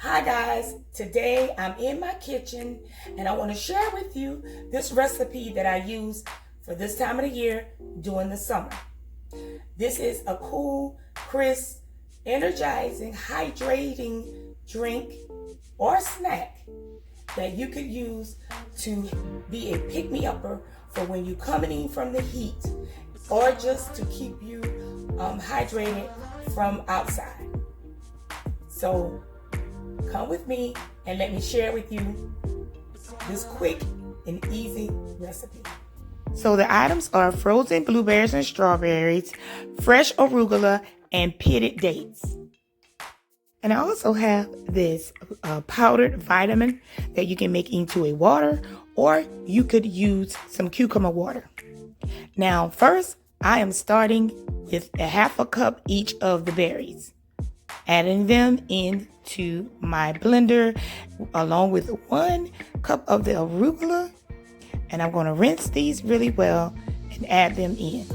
Hi guys, today I'm in my kitchen and I want to share with you this recipe that I use for this time of the year during the summer. This is a cool, crisp, energizing, hydrating drink or snack that you could use to be a pick-me-upper for when you're coming in from the heat or just to keep you hydrated from outside. So come with me and let me share with you this quick and easy recipe. So the items are frozen blueberries and strawberries, fresh arugula, and pitted dates. And I also have this powdered vitamin that you can make into a water, or you could use some cucumber water. Now, first, I am starting with a half a cup each of the berries, adding them into my blender along with 1 cup of the arugula, and I'm going to rinse these really well and add them in.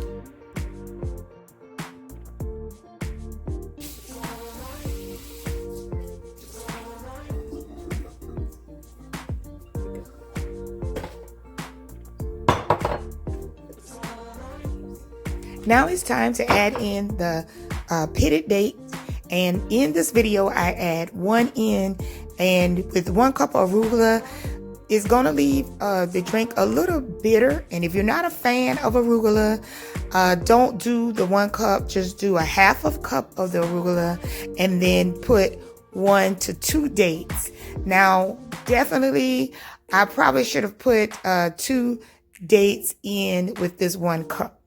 Now it's time to add in the pitted date. And in this video, I add 1 in, and with 1 cup of arugula, it's gonna leave the drink a little bitter. And if you're not a fan of arugula, don't do the 1 cup, just do a half of cup of the arugula and then put 1 to 2 dates. Now, definitely, I probably should have put 2 dates in with this 1 cup,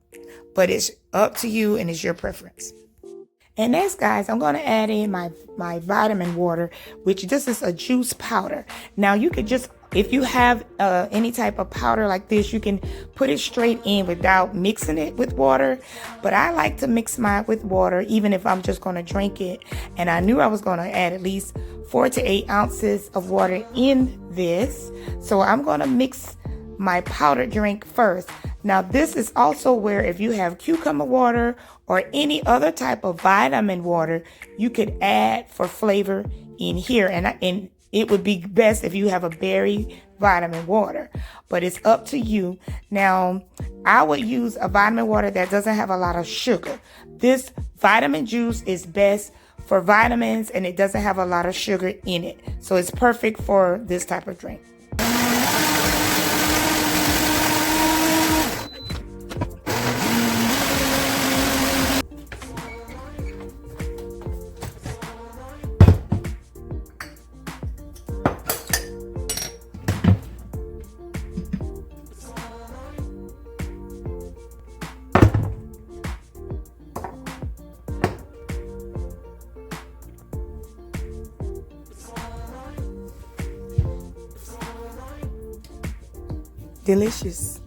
but it's up to you and it's your preference. And next, guys, I'm going to add in my vitamin water, which this is a juice powder. Now, you could just, if you have any type of powder like this, you can put it straight in without mixing it with water. But I like to mix mine with water, even if I'm just going to drink it. And I knew I was going to add at least 4 to 8 ounces of water in this. So I'm going to mix my powdered drink first. Now, this is also where if you have cucumber water or any other type of vitamin water, you could add for flavor in here. And it would be best if you have a berry vitamin water, but it's up to you. Now, I would use a vitamin water that doesn't have a lot of sugar. This vitamin juice is best for vitamins and it doesn't have a lot of sugar in it. So it's perfect for this type of drink. Delicious.